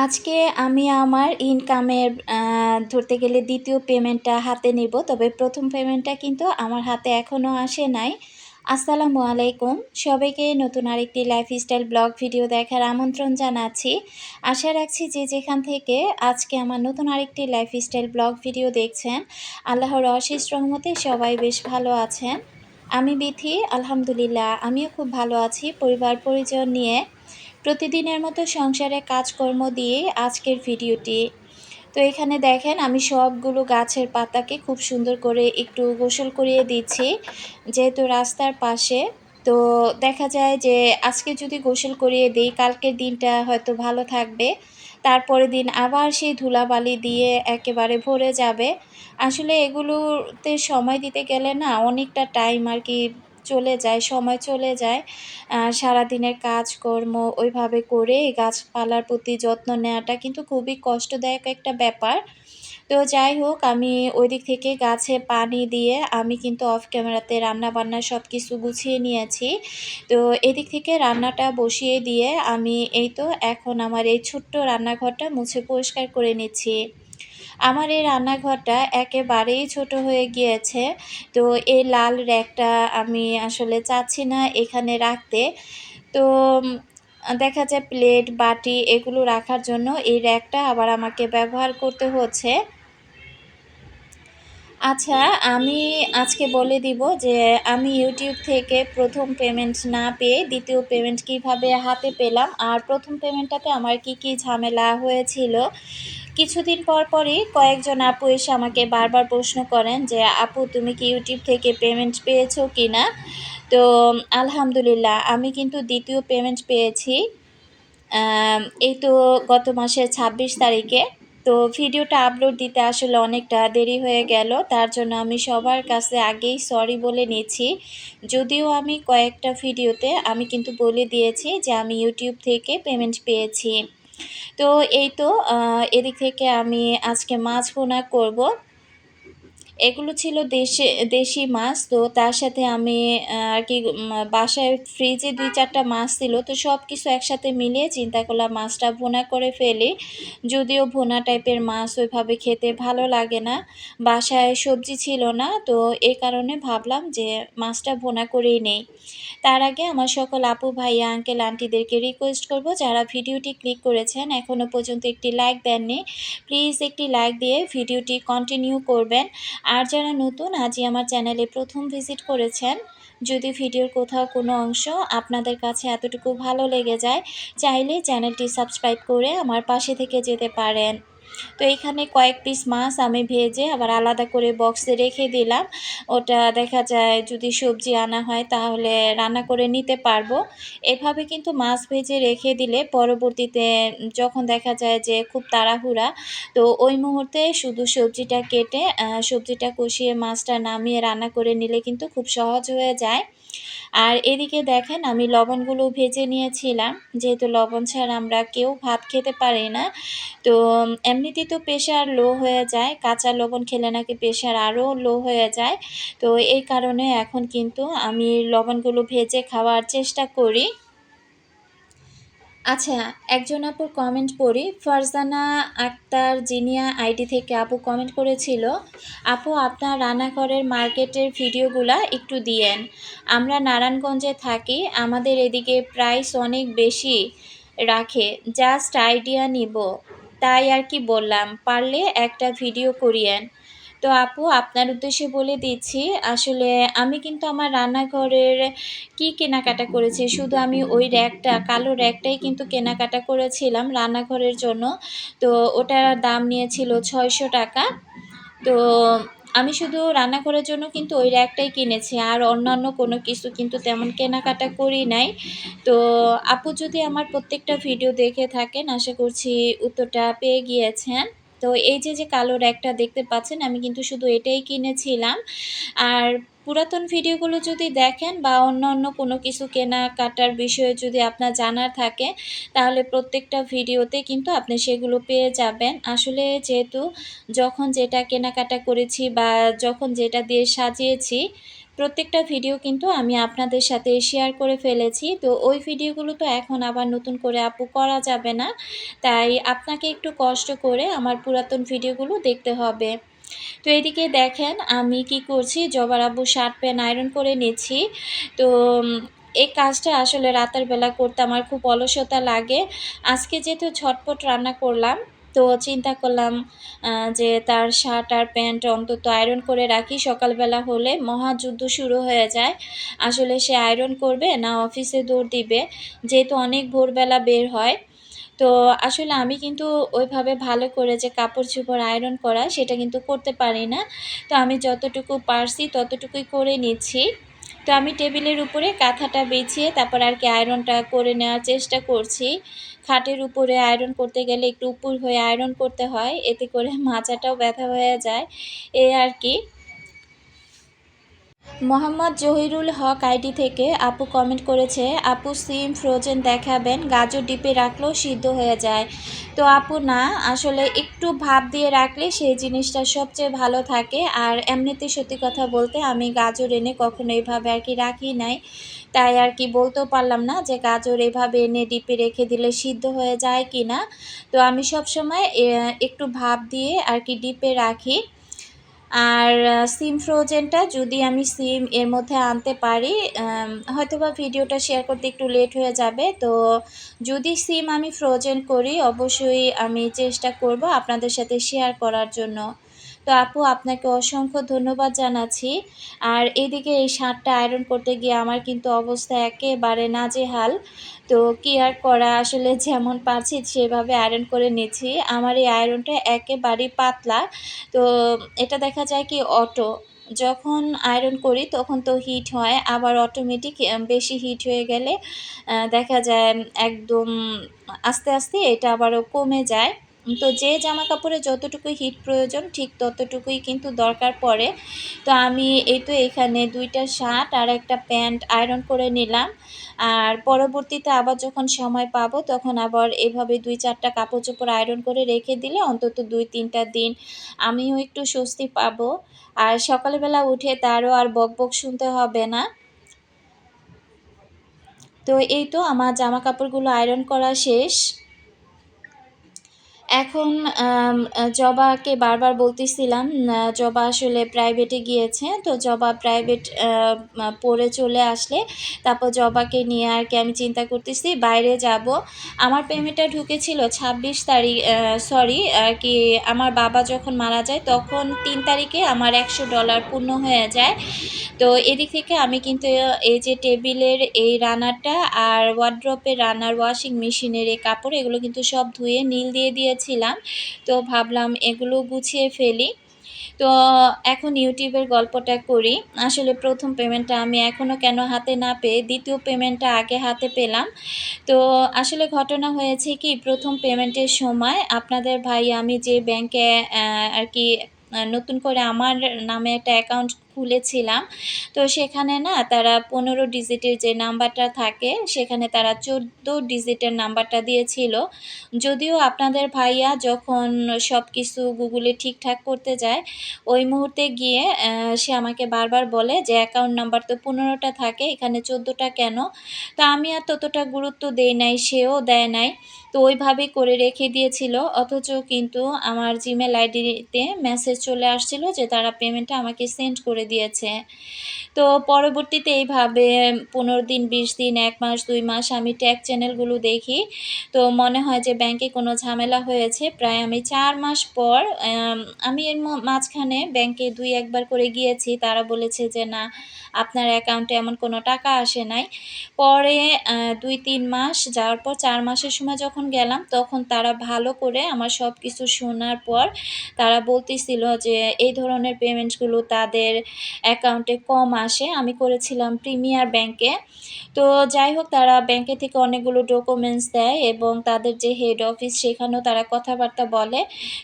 আজকে আমি আমার ইনকামের ধরতে গেলে দ্বিতীয় পেমেন্টটা হাতে নিব। তবে প্রথম পেমেন্টটা কিন্তু আমার হাতে এখনও আসে নাই। আসসালামু আলাইকুম। সবাইকে নতুন আরেকটি লাইফস্টাইল ব্লগ ভিডিও দেখার আমন্ত্রণ জানাচ্ছি। আশা রাখছি যে যেখান থেকে আজকে আমার নতুন আরেকটি লাইফস্টাইল ব্লগ ভিডিও দেখছেন, আল্লাহর অশেষ রহমতে সবাই বেশ ভালো আছেন। আমি বিথি, আলহামদুলিল্লাহ আমিও খুব ভালো আছি। পরিবার পরিজন নিয়ে প্রতিদিনের মতো সংসারে কাজকর্ম দিয়ে আজকের ভিডিওটি। তো এখানে দেখেন আমি সবগুলো গাছের পাতাকে খুব সুন্দর করে একটু গোসল করিয়ে দিচ্ছি, যেহেতু রাস্তার পাশে। তো দেখা যায় যে আজকে যদি গোসল করিয়ে দিই, কালকের দিনটা হয়তো ভালো থাকবে, তারপরের দিন আবার সেই ধুলাবালি দিয়ে একেবারে ভরে যাবে। আসলে এগুলোতে সময় দিতে গেলে না অনেকটা টাইম আর কি চলে যায়, সময় চলে যায়। সারাদিনের কাজকর্ম ওইভাবে করে গাছপালার প্রতি যত্ন নেওয়াটা কিন্তু খুবই কষ্টদায়ক একটা ব্যাপার। তো যাই হোক, আমি ওই দিক থেকে গাছে পানি দিয়ে আমি কিন্তু অফ ক্যামেরাতে রান্নাবান্না সব কিছু গুছিয়ে নিয়েছি। তো এদিক থেকে রান্নাটা বসিয়ে দিয়ে আমি এই তো এখন আমার এই ছোট্ট রান্নাঘরটা মুছে পরিষ্কার করে নিচ্ছি। আমার এই রান্নাঘরটা একেবারেই ছোট হয়ে গিয়েছে। তো এই লাল র্যাকটা আমি আসলে চাচ্ছি না এখানে রাখতে। তো দেখা যায় প্লেট, বাটি এগুলো রাখার জন্য এই র্যাকটা আবার আমাকে ব্যবহার করতে হচ্ছে। আচ্ছা, আমি আজকে বলে দিব যে আমি ইউটিউব থেকে প্রথম পেমেন্ট না পেয়ে দ্বিতীয় পেমেন্ট কিভাবে হাতে পেলাম, আর প্রথম পেমেন্টটাতে আমার কি ঝামেলা হয়েছিল। কিছুদিন পরই কয়েকজন আপু এসে আমাকে বারবার প্রশ্ন করেন যে আপু তুমি কি ইউটিউব থেকে পেমেন্ট পেয়েছো কি না। তো আলহামদুলিল্লাহ আমি কিন্তু দ্বিতীয় পেমেন্ট পেয়েছি এই তো গত মাসের ২৬ তারিখে। তো ভিডিওটা আপলোড দিতে আসলে অনেকটা দেরি হয়ে গেল, তার জন্য আমি সবার কাছে আগেই সরি বলে নিচ্ছি। যদিও আমি কয়েকটা ভিডিওতে আমি কিন্তু বলে দিয়েছি যে আমি ইউটিউব থেকে পেমেন্ট পেয়েছি। তো এই তো এদিক থেকে আমি আজকে মাছ ভুনা করব। এগুলো ছিল দেশি মাছ। তো তার সাথে আমি আর কি বাসায় ফ্রিজে ২-৪টা মাছ ছিল, তো সব কিছু একসাথে মিলিয়ে চিন্তা করলাম মাছটা ভুনা করে ফেলি। যদিও ভুনা টাইপের মাছ ওইভাবে খেতে ভালো লাগে না, বাসায় সবজি ছিল না, তো এই কারণে ভাবলাম যে মাছটা ভুনা করেই নেই। তার আগে আমার সকল আপু ভাইয়া আঙ্কেল আন্টিদেরকে রিকোয়েস্ট করব, যারা ভিডিওটি ক্লিক করেছেন এখনও পর্যন্ত একটি লাইক দেননি, প্লিজ একটি লাইক দিয়ে ভিডিওটি কন্টিনিউ করবেন। আর যারা নতুন আজই আমার চ্যানেলে প্রথম ভিজিট করেছেন, যদি ভিডিওর কোথাও কোনো অংশ আপনাদের কাছে এতটুকু ভালো লেগে যায়, চাইলে চ্যানেলটি সাবস্ক্রাইব করে আমার পাশে থেকে যেতে পারেন। তো এখানে কয়েক পিস মাছ আমি ভেজে আবার আলাদা করে বক্সে রেখে দিলাম। ওটা দেখা যায় যদি সবজি আনা হয় তাহলে রান্না করে নিতে পারবো। এভাবে কিন্তু মাছ ভেজে রেখে দিলে পরবর্তীতে যখন দেখা যায় যে খুব তাড়াহুড়া, তো ওই মুহূর্তে শুধু সবজিটা কেটে সবজিটা কষিয়ে মাছটা নামিয়ে রান্না করে নিলে কিন্তু খুব সহজ হয়ে যায়। আর এদিকে দেখেন আমি লবণগুলো ভেজে নিয়েছিলাম, যেহেতু লবণ ছাড়া আমরা কেউ ভাত খেতে পারি না। তো এমনিতেই তো প্রেশার লো হয়ে যায়, কাঁচা লবণ খেলে নাকি প্রেশার আরও লো হয়ে যায়। তো এই কারণে এখন কিন্তু আমি লবণগুলো ভেজে খাওয়ার চেষ্টা করি। আচ্ছা, একজন আপুর কমেন্ট পড়ি। ফারজানা আক্তার জিনিয়া আইডি থেকে আপু কমেন্ট করেছিল, আপু আপনার রান্নাঘরের মার্কেটের ভিডিওগুলা একটু দিয়েন। আমরা নারায়ণগঞ্জে থাকি, আমাদের এদিকে প্রাইস অনেক বেশি রাখে, জাস্ট আইডিয়া নিব, তাই আর কি বললাম, পারলে একটা ভিডিও করিয়েন। তো আপু আপনার উদ্দেশ্যে বলে দিচ্ছি, আসলে আমি কিন্তু আমার রান্নাঘরের কেনাকাটা করেছি, শুধু আমি ওই র্যাকটা, কালো র্যাকটাই কিন্তু কেনাকাটা করেছিলাম রান্নাঘরের জন্য। তো ওটার দাম নিয়েছিল ৬০০ টাকা। তো আমি শুধু রান্নাঘরের জন্য কিন্তু ওই র্যাকটাই কিনেছি, আর অন্যান্য কোনো কিছু কিন্তু তেমন কেনাকাটা করি নাই। তো আপু যদি আমার প্রত্যেকটা ভিডিও দেখে থাকেন, আশা করছি উত্তরটা পেয়ে গিয়েছেন। তো এই যে কালো র্যাকটা দেখতে পাচ্ছেন, আমি কিন্তু শুধু এটাই কিনেছিলাম। আর পুরাতন ভিডিওগুলো যদি দেখেন বা অন্য কোনো কিছু কেনাকাটার বিষয়ে যদি আপনার জানার থাকে, তাহলে প্রত্যেকটা ভিডিওতে কিন্তু আপনি সেগুলো পেয়ে যাবেন। আসলে যেহেতু যখন যেটা কেনাকাটা করেছি বা যখন যেটা দিয়ে সাজিয়েছি, প্রত্যেকটা ভিডিও কিন্তু আমি আপনাদের সাথে শেয়ার করে ফেলেছি। তো ওই ভিডিওগুলো তো এখন আবার নতুন করে আপু করা যাবে না। তাই আপনাকে একটু কষ্ট করে আমার পুরাতন ভিডিওগুলো দেখতে হবে। তো এদিকে দেখেন আমি কি করছি, জবার আব্বুর শার্ট প্যান্ট আয়রন করে নিচ্ছি। তো এই কাজটা আসলে রাতের বেলা করতে আমার খুব অলসতা লাগে। আজকে যেহেতু ঝটপট রান্না করলাম, তো চিন্তা করলাম যে তার শার্ট আর প্যান্ট অন্তত আয়রন করে রাখি। সকালবেলা হলে মহাযুদ্ধ শুরু হয়ে যায়। আসলে সে আয়রন করবে না অফিসে দৌড় দিবে, যেহেতু অনেক ভোরবেলা বের হয়। তো আসলে আমি কিন্তু ওইভাবে ভালো করে যে কাপড়-চোপড় আয়রন করা সেটা কিন্তু করতে পারি না। তো আমি যতটুকু পারছি ততটুকুই করে নিচ্ছি। তো আমি টেবিলের উপরে কাঁথাটা বিছিয়ে তারপর আরকি আয়রনটা করে নেওয়ার চেষ্টা করছি। খাটের উপরে আয়রন করতে গেলে একটু উপর হয়ে আয়রন করতে হয়। এতে করে মাজাটাও ব্যথা হয়ে যায়। এই আরকি। মোহাম্মদ জহিরুল হক আইডি থেকে আপু কমেন্ট করেছে, আপু সিম ফ্রোজেন দেখাবেন, গাজর ডিপে রাখলেও সিদ্ধ হয়ে যায়। তো আপু না, আসলে একটু ভাপ দিয়ে রাখলে সেই জিনিসটা সবচেয়ে ভালো থাকে। আর এমনিতে সত্যি কথা বলতে আমি গাজর এনে কখনো এইভাবে আর কি রাখি নাই। তাই আর কি বলতেও পারলাম না যে গাজর এভাবে এনে ডিপে রেখে দিলে সিদ্ধ হয়ে যায় কি না। তো আমি সবসময় একটু ভাপ দিয়ে আর কি ডিপে রাখি। আর সিম ফ্রোজেনটা যদি আমি সিম এর মধ্যে আনতে পারি, হয়তোবা ভিডিওটা শেয়ার করতে একটু লেট হয়ে যাবে। তো যদি সিম আমি ফ্রোজেন করি অবশ্যই আমি চেষ্টা করব আপনাদের সাথে শেয়ার করার জন্য। তো আপু আপনাকে অসংখ্য ধন্যবাদ জানাচ্ছি। আর এদিকে এই শার্টটা আয়রন করতে গিয়ে আমার কিন্তু অবস্থা একেবারে নাজেহাল। তো কি আর করা, আসলে যেমন পারছি সেভাবে আয়রন করে নিচ্ছি। আমার এই আয়রনটা একেবারেই পাতলা। তো এটা দেখা যায় কি অটো, যখন আয়রন করি তখন তো হিট হয়, আবার অটোমেটিক বেশি হিট হয়ে গেলে দেখা যায় একদম আস্তে, আস্তে এটা আবারও কমে যায়। তো যে জামা কাপড়ে যতটুকু হিট প্রয়োজন ঠিক ততটুকুই কিন্তু দরকার পড়ে। তো আমি এই তো এখানে ২ টা শার্ট আর একটা প্যান্ট আয়রন করে নিলাম। আর পরবর্তীতে আবার যখন সময় পাবো তখন আবার এভাবে ২-৪ টা কাপড়-চোপড় আয়রন করে রেখে দিলে অন্তত ২-৩ টা দিন আমিও একটু স্বস্তি পাবো। আর সকালবেলা উঠে তারও আর বকবক শুনতে হবে না। তো এই তো আমার জামাকাপড়গুলো আয়রন করা শেষ। এখন জবাকে বারবার বলতেছিলাম, জবা আসলে প্রাইভেটে গিয়েছে। তো জবা প্রাইভেট পড়ে চলে আসলে তারপর জবাকে নিয়ে আর কি আমি চিন্তা করতেছি বাইরে যাব। আমার পেমেন্টটা ঢুকেছিল ২৬ তারিখ, সরি আর কি আমার বাবা যখন মারা যায় তখন ৩ তারিখে আমার $১০০ পূর্ণ হয়ে যায়। তো এদিক থেকে আমি কিন্তু এই যে টেবিলের এই রানারটা আর ওয়ারড্রপের রানার, ওয়াশিং মেশিনের এই কাপড় এগুলো কিন্তু সব ধুয়ে নীল দিয়ে দিয়েছিলাম। তো ভাবলাম এগুলো গুছিয়ে ফেলি। তো এখন ইউটিউবের গল্পটা করি। আসলে ১ম পেমেন্টটা আমি এখনও কেন হাতে না পেয়ে ২য় পেমেন্টটা আগে হাতে পেলাম। তো আসলে ঘটনা হয়েছে কি, ১ম পেমেন্টের সময় আপনাদের ভাই আমি যে ব্যাংকে আর কি নতুন করে আমার নামে একটা অ্যাকাউন্ট খুলেছিলাম। তো সেখানে না তারা ১৫ ডিজিটের যে নাম্বারটা থাকে সেখানে তারা ১৪ ডিজিটের নাম্বারটা দিয়েছিল। যদিও আপনাদের ভাইয়া যখন সবকিছু গুগলে ঠিকঠাক করতে যায়, ওই মুহূর্তে গিয়ে সে আমাকে বারবার বলে যে অ্যাকাউন্ট নাম্বার তো ১৫ টা থাকে, এখানে ১৪ টা কেন? তো আমি আর ততটা গুরুত্ব দেই নাই, সেও দেয় নাই। তো ওইভাবেই করে রেখে দিয়েছিল। অথচ কিন্তু আমার জিমেল আইডিতে মেসেজ চলে আসছিল যে তারা পেমেন্টটা আমাকে সেন্ড করে দিয়েছে। তো পরবর্তীতে এইভাবে ১৫ দিন, ২০ দিন, ১ মাস, ২ মাস আমি ট্যাগ চ্যানেলগুলো দেখি। তো মনে হয় যে ব্যাংকে কোনো ঝামেলা হয়েছে। প্রায় আমি ৪ মাস পর আমি এর মাঝখানে ব্যাংকে ২-১ বার করে গিয়েছি। তারা বলেছে যে, "না, আপনার অ্যাকাউন্টে এমন কোনো টাকা আসে নাই।" পরে ২-৩ মাস যাওয়ার পর ৪ মাসের সময় যখন গেলাম তখন তারা ভালো করে আমার সবকিছু শোনার পর তারা বলতেছিল যে এই ধরনের পেমেন্টসগুলো তাদের অ্যাকাউন্টে কম আসে। আমি করেছিলাম প্রিমিয়ার ব্যাংকে। তো যাই হোক তারা ব্যাংকে থেকে অনেকগুলো ডকুমেন্টস দেয় এবং তাদের যে হেড অফিস সেখানেও তারা কথাবার্তা বলে।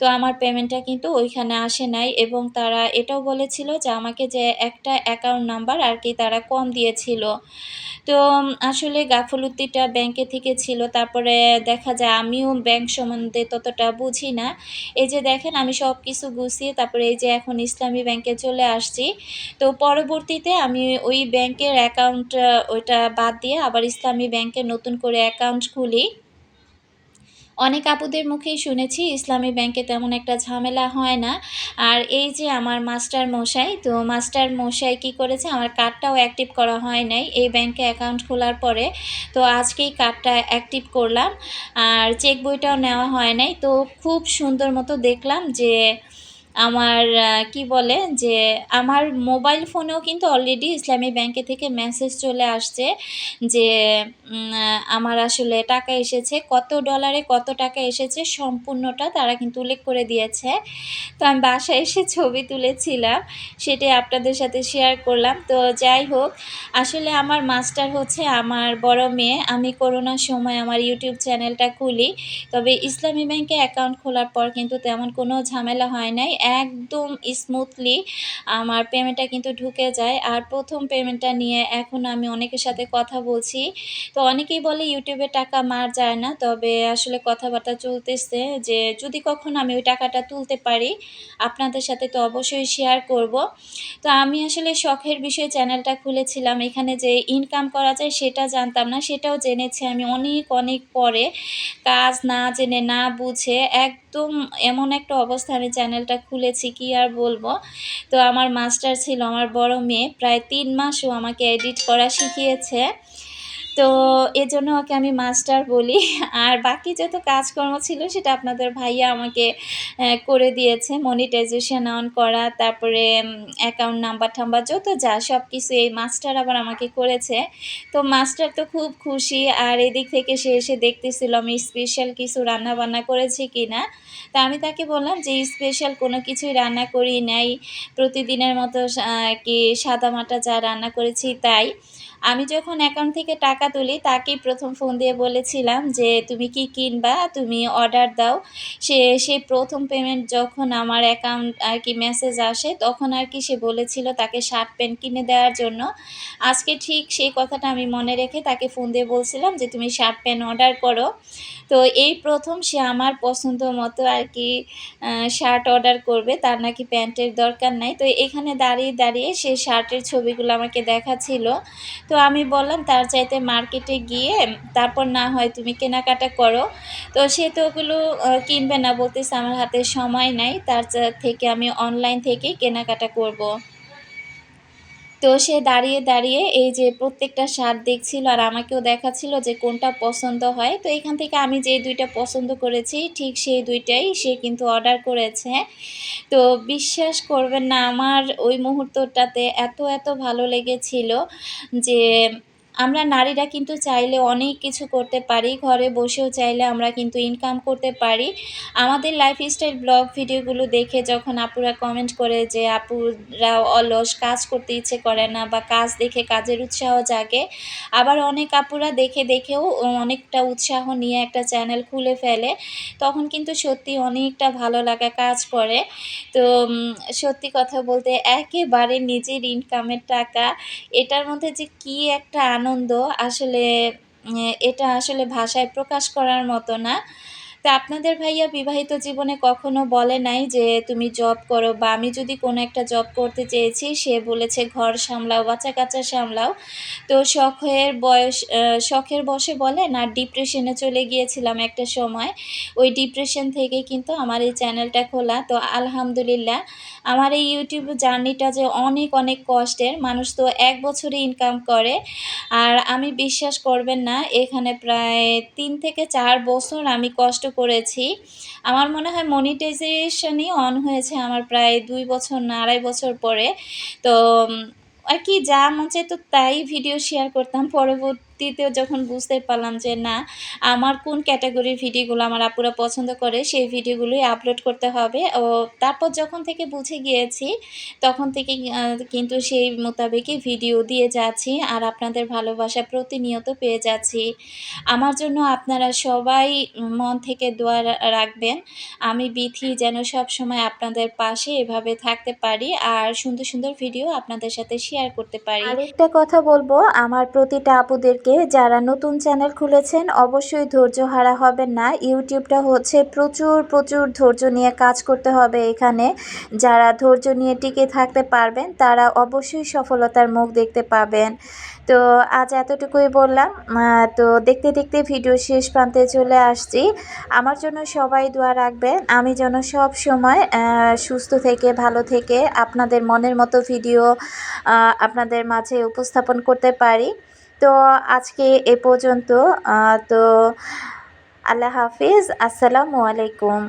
তো আমার পেমেন্টটা কিন্তু ওইখানে আসে নাই এবং তারা এটাও বলেছিল যে আমাকে যে একটা অ্যাকাউন্ট নাম্বার আর কি তারা কম দিয়েছিল। তো আসলে গাফিলতিটা ব্যাংকে থেকে ছিল। তারপরে দেখা যায় আমিও ব্যাংক সম্বন্ধে ততটা বুঝি না। এই যে দেখেন আমি সবকিছু গুছিয়ে তারপরে এই যে এখন ইসলামী ব্যাংকে চলে আসছি। তো পরবর্তীতে আমি ওই ব্যাংকের অ্যাকাউন্ট ওইটা বাদ দিয়ে আবার ইসলামী ব্যাংকে নতুন করে অ্যাকাউন্ট খুলি। অনেক আপুদের মুখেই শুনেছি ইসলামী ব্যাংকে তেমন একটা ঝামেলা হয় না। আর এই যে আমার মাস্টার মশাই, তো মাস্টার মশাই কী করেছে, আমার কার্ডটাও অ্যাক্টিভ করা হয় নাই এই ব্যাংকে অ্যাকাউন্ট খোলার পরে। তো আজকেই কার্ডটা অ্যাক্টিভ করলাম, আর চেক বইটাও নেওয়া হয় নাই। তো খুব সুন্দর মতো দেখলাম যে আমার কি বলে যে আমার মোবাইল ফোনেও কিন্তু অলরেডি ইসলামী ব্যাংকে থেকে মেসেজ চলে আসছে যে আমার আসলে টাকা এসেছে, কত ডলারে কত টাকা এসেছে সম্পূর্ণটা তারা কিন্তু উল্লেখ করে দিয়েছে। তো আমি বাসায় এসে ছবি তুলেছিলাম, সেটাই আপনাদের সাথে শেয়ার করলাম। তো যাই হোক, আসলে আমার মাস্টার হচ্ছে আমার বড় মেয়ে। আমি করোনার সময় আমার ইউটিউব চ্যানেলটা খুলি, তবে ইসলামী ব্যাংকে অ্যাকাউন্ট খোলার পর কিন্তু তেমন কোনো ঝামেলা হয় নাই। একদম স্মুথলি আমার পেমেন্টটা কিন্তু ঢুকে যায়। আর প্রথম পেমেন্টটা নিয়ে এখন আমি অনেকের সাথে কথা বলছি। তো অনেকেই বলে ইউটিউবে টাকা মার যায় না, তবে আসলে কথাবার্তা চলতেছে যে যদি কখনো আমি ওই টাকাটা তুলতে পারি আপনাদের সাথে তো অবশ্যই শেয়ার করব। তো আমি আসলে শখের বিষয়ে চ্যানেলটা খুলেছিলাম, এখানে যে ইনকাম করা যায় সেটা জানতাম না, সেটাও জেনেছি আমি অনেক অনেক পরে। কাজ না জেনে না বুঝে একদম এমন একটা অবস্থা আমি চ্যানেলটা খুলেছি, কি আর বলবো। তো আমার মাস্টার ছিল আমার বড় মেয়ে, প্রায় ৩ মাসও আমাকে এডিট করা শিখিয়েছে। তো এজন্য ওকে আমি মাস্টার বলি। আর বাকি যত কাজকর্ম ছিল সেটা আপনাদের ভাইয়া আমাকে করে দিয়েছে। মনিটাইজেশন অন করা, তারপরে অ্যাকাউন্ট নাম্বার-টাম্বার যত যা সবকিছু এই মাস্টার আবার আমাকে করেছে। তো মাস্টার তো খুব খুশি, আর এদিক থেকে সে এসে দেখতেছিল আমি স্পেশাল কিছু রান্না-বান্না করেছি কিনা। তা আমি তাকে বললাম যে স্পেশাল কোনো কিছুই রান্না করি নাই। প্রতিদিনের মতো আরকি সাদামাটা যা রান্না করেছি তাই। আমি যখন অ্যাকাউন্ট থেকে টাকা তুলি তাকেই ১ম ফোন দিয়ে বলেছিলাম যে, "তুমি কি কিনবা? তুমি অর্ডার দাও।" সেই ১ম পেমেন্ট যখন আমার অ্যাকাউন্ট আরকি মেসেজ আসে তখন আরকি সে বলেছিল তাকে শার্ট প্যান্ট কিনে দেওয়ার জন্য। আজকে ঠিক সেই কথাটা আমি মনে রেখে তাকে ফোন দিয়ে বলছিলাম যে, "তুমি শার্ট প্যান্ট অর্ডার করো।" তো এই ১ম সে আমার পছন্দ মতো আরকি শার্ট অর্ডার করবে। তার নাকি প্যান্টের দরকার নাই। তো এখানে দাঁড়িয়ে, দাঁড়িয়ে সে শার্টের ছবিগুলো আমাকে দেখাচ্ছিল। তো আমি বললাম তার চাইতে মার্কেটে গিয়ে তারপর না হয় তুমি কেনাকাটা করো। তো সে তো ওগুলো কিনবে না, বলতেছে আমার হাতে সময় নাই। তার থেকে আমি অনলাইন থেকেই কেনাকাটা করব। তো সে দাঁড়িয়ে, দাঁড়িয়ে এই যে প্রত্যেকটা শার্ট দেখছিল আর আমাকেও দেখাচ্ছিল যে কোনটা পছন্দ হয়। তো এখান থেকে আমি যে ২ টা পছন্দ করেছি ঠিক সেই ২ টাই সে কিন্তু অর্ডার করেছে। তো বিশ্বাস করবেন না, আমার ওই মুহূর্তটাতে এত ভালো লেগেছিল যে আমরা নারীরা কিন্তু চাইলে অনেক কিছু করতে পারি। ঘরে বসেও চাইলে আমরা কিন্তু ইনকাম করতে পারি। আমাদের লাইফস্টাইল ব্লগ ভিডিওগুলো দেখে যখন আপুরা কমেন্ট করে যে আপুরা অলস, কাজ করতে ইচ্ছে করে না বা কাজ দেখে কাজের উৎসাহ জাগে। আবার অনেক আপুরা দেখেও অনেকটা উৎসাহ নিয়ে একটা চ্যানেল খুলে ফেলে। তখন কিন্তু সত্যি অনেকটা ভালো লাগা কাজ করে। তো সত্যি কথা বলতে একেবারে নিজের ইনকামের টাকা, এটার মধ্যে যে কি একটা আনন্দ আসলে এটা আসলে ভাষায় প্রকাশ করার মতো না। তো আপনাদের ভাইয়া বিবাহিত জীবনে কখনো বলে নাই যে তুমি জব করো, বা আমি যদি কোনো একটা জব করতে চেয়েছি সে বলেছে ঘর সামলাও, বাচ্চা-কাচ্চা সামলাও। তো শখের বশে বলেন আর ডিপ্রেশনে চলে গিয়েছিলাম একটা সময়। ওই ডিপ্রেশন থেকেই কিন্তু আমার এই চ্যানেলটা খোলা। তো আলহামদুলিল্লাহ আমার এই ইউটিউব জার্নিটা যে অনেক কষ্টের। মানুষ তো ১ বছরে ইনকাম করে। আর আমি বিশ্বাস করবেন না, এখানে প্রায় ৩ থেকে ৪ বছর আমি কষ্ট করেছি। আমার মনে হয় মনিটাইজেশনই অন হয়েছে আমার প্রায় ২ বছর না ২.৫ বছর পরে। তো আরকি যা মন চাইতো তাই ভিডিও শেয়ার করতাম। পরবর্তীতেও যখন বুঝতে পারলাম যে না, আমার কোন ক্যাটেগরির ভিডিওগুলো আমার আপুরা পছন্দ করে সেই ভিডিওগুলোই আপলোড করতে হবে। তারপর যখন থেকে বুঝে গিয়েছি তখন থেকেই কিন্তু সেই মোতাবেকই ভিডিও দিয়ে যাচ্ছি আর আপনাদের ভালোবাসা প্রতিনিয়ত পেয়ে যাচ্ছি। আমার জন্য আপনারা সবাই মন থেকে দোয়া রাখবেন। আমি বিথি যেন সবসময় আপনাদের পাশে এভাবে থাকতে পারি আর সুন্দর ভিডিও আপনাদের সাথে শেয়ার করতে পারি। আরেকটা কথা বলবো আমার প্রতিটা আপুদেরকে, সবাইকে। যারা নতুন চ্যানেল খুলেছেন অবশ্যই ধৈর্য হারা হবেন না। ইউটিউবটা হচ্ছে প্রচুর প্রচুর ধৈর্য নিয়ে কাজ করতে হবে এখানে। যারা ধৈর্য নিয়ে টিকে থাকতে পারবেন তারা অবশ্যই সফলতার মুখ দেখতে পাবেন। তো আজ এতটুকুই বললাম। তো দেখতে দেখতে ভিডিও শেষ প্রান্তে চলে আসছি। আমার জন্য সবাই দোয়া রাখবেন, আমি যেন সব সময় সুস্থ থেকে ভালো থেকে আপনাদের মনের মতো ভিডিও আপনাদের মাঝে উপস্থাপন করতে পারি। তো আজকে এ পর্যন্ত। তো আল্লাহ হাফিজ, আসসালামু আলাইকুম।